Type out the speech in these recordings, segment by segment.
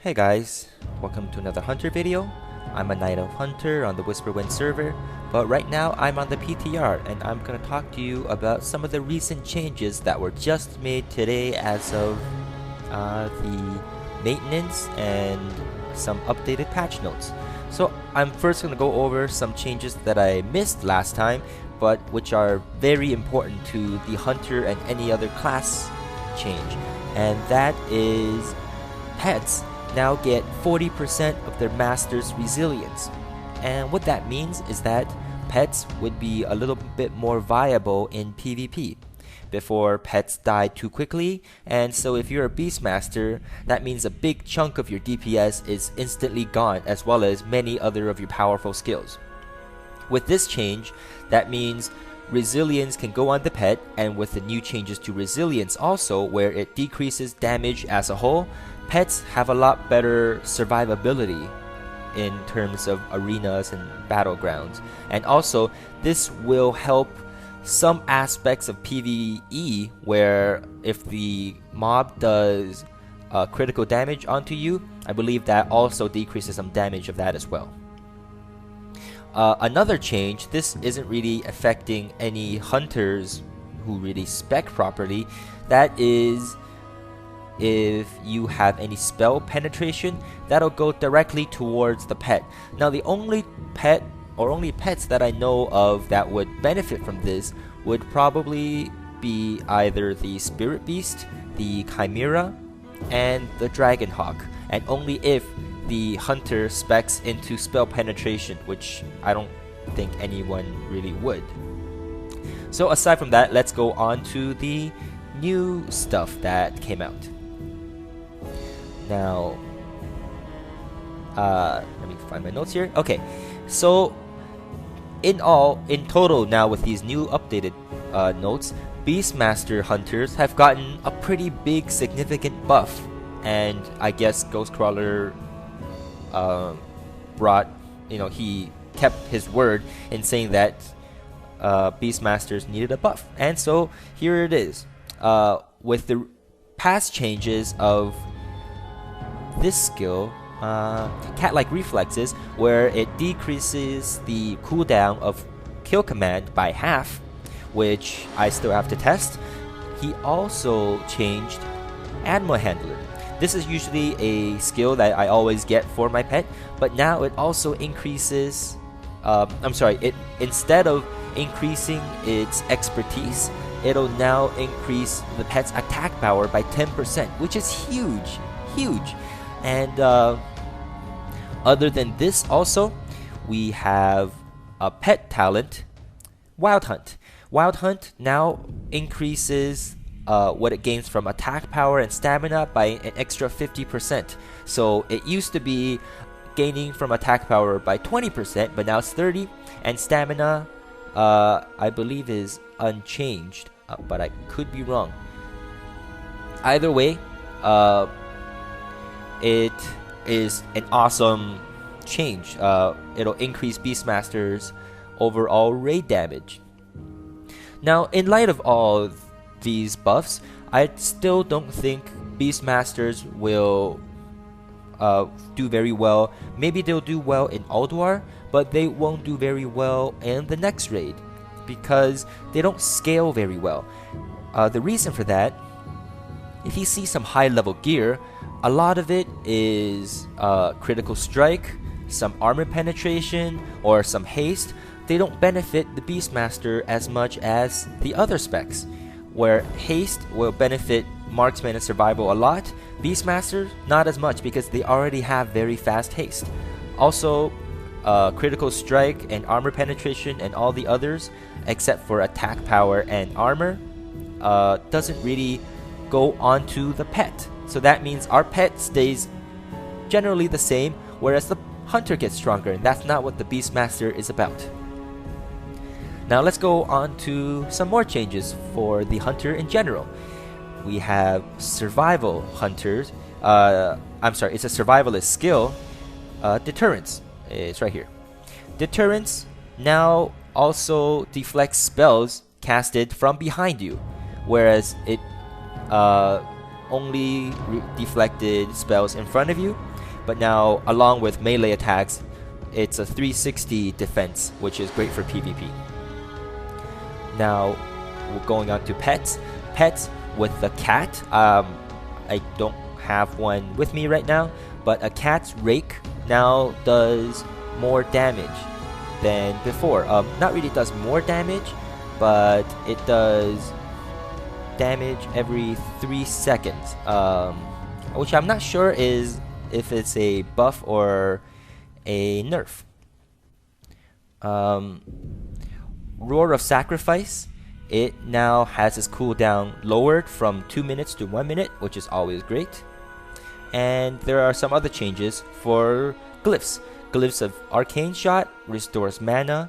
Hey guys, welcome to another Hunter video. I'm a Knight of Hunter on the Whisperwind server, but right now I'm on the PTR and I'm going to talk to you about some of the recent changes that were just made today as of the maintenance and some updated patch notes. So I'm first going to go over some changes that I missed last time, but which are very important to the Hunter and any other class change, and that is pets now get 40% of their master's resilience. And what that means is that pets would be a little bit more viable in PvP. Before, pets died too quickly, and so if you're a Beastmaster, that means a big chunk of your DPS is instantly gone, as well as many other of your powerful skills. With this change, that means resilience can go on the pet, and with the new changes to resilience also, where it decreases damage as a whole, pets have a lot better survivability in terms of arenas and battlegrounds. And also, this will help some aspects of PvE where if the mob does critical damage onto you, I believe that also decreases some damage of that as well. Another change, this isn't really affecting any hunters who really spec properly, that is if you have any spell penetration, that'll go directly towards the pet. Now the only pet or only pets that I know of that would benefit from this would probably be either the Spirit Beast, the Chimera, and the Dragon Hawk, and only if the hunter specs into spell penetration, which I don't think anyone really would. So aside from that, let's go on to the new stuff that came out. Now, let me find my notes here. Okay, so in total now with these new updated notes, Beastmaster hunters have gotten a pretty big significant buff, and I guess Ghostcrawler he kept his word in saying that Beastmasters needed a buff, and so here it is. With the past changes of this skill, cat-like reflexes, where it decreases the cooldown of kill command by half, which I still have to test. He also changed Animal Handler. This is usually a skill that I always get for my pet, but now it also increases instead of increasing its expertise, it'll now increase the pet's attack power by 10%, which is huge. And other than this also, we have a pet talent, Wild Hunt. Wild Hunt now increases what it gains from attack power and stamina by an extra 50%. So it used to be gaining from attack power by 20%, but now it's 30%, and stamina I believe is unchanged, but I could be wrong. Either way, it is an awesome change. It'll increase Beastmaster's overall raid damage. Now, in light of all these buffs, I still don't think Beastmasters will do very well. Maybe they'll do well in Ulduar, but they won't do very well in the next raid because they don't scale very well. The reason for that, if you see some high level gear, a lot of it is critical strike, some armor penetration, or some haste. They don't benefit the Beastmaster as much as the other specs, where haste will benefit marksman and survival a lot. Beastmaster not as much because they already have very fast haste. Also, critical strike and armor penetration and all the others, except for attack power and armor, doesn't really go onto the pet. So that means our pet stays generally the same, whereas the hunter gets stronger, and that's not what the Beastmaster is about. Now let's go on to some more changes for the hunter in general. We have survival hunters. It's a survivalist skill, Deterrence. It's right here. Deterrence now also deflects spells casted from behind you, whereas it only deflected spells in front of you. but now along with melee attacks, it's a 360 defense, which is great for PvP. Now we're going on to pets. Pets with the cat. I don't have one with me right now, but a cat's rake now does more damage than before. Not really does more damage, but it does damage every 3 seconds, which I'm not sure is if it's a buff or a nerf. Roar of Sacrifice, it now has its cooldown lowered from 2 minutes to 1 minute, which is always great. And there are some other changes for glyphs. Glyphs of Arcane Shot restores mana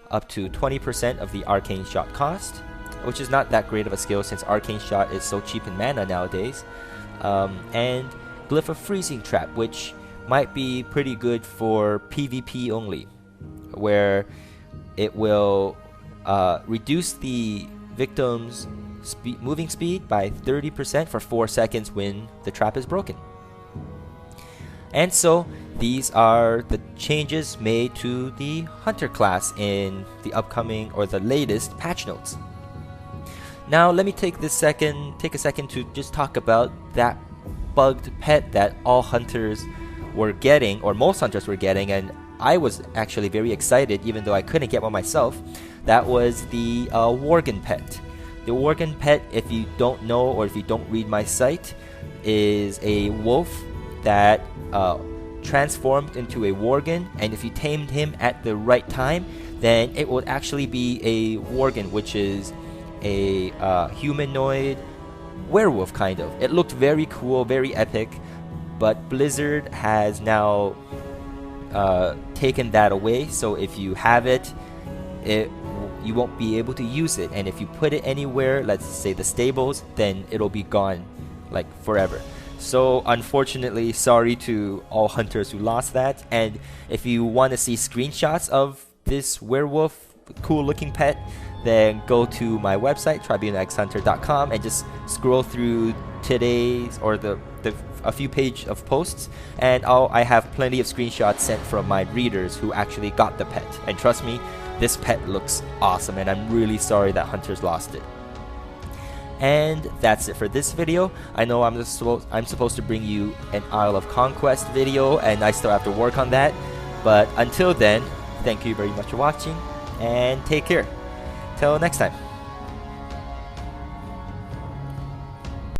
up to 20% of the Arcane Shot cost, which is not that great of a skill since Arcane Shot is so cheap in mana nowadays. And Glyph of Freezing Trap, which might be pretty good for PvP only, where it will reduce the victim's moving speed by 30% for 4 seconds when the trap is broken. And so these are the changes made to the Hunter class in the upcoming or the latest patch notes. Now let me take a second to just talk about that bugged pet that all hunters were getting, or most hunters were getting, and I was actually very excited even though I couldn't get one myself. That was the Worgen Pet. The Worgen Pet, if you don't know or if you don't read my site, is a wolf that transformed into a Worgen, and if you tamed him at the right time, then it would actually be a Worgen, which is a humanoid werewolf kind of. It looked very cool, very epic, but Blizzard has now taken that away, so if you have it, you won't be able to use it, and if you put it anywhere, let's say the stables, then it'll be gone like forever. So unfortunately, sorry to all hunters who lost that. And if you want to see screenshots of this werewolf cool looking pet, then go to my website tribunexhunter.com and just scroll through today's or a few pages of posts, and I have plenty of screenshots sent from my readers who actually got the pet. And trust me, this pet looks awesome, and I'm really sorry that hunters lost it. And that's it for this video. I know I'm supposed to bring you an Isle of Conquest video, and I still have to work on that. But until then, thank you very much for watching, and take care. Till next time.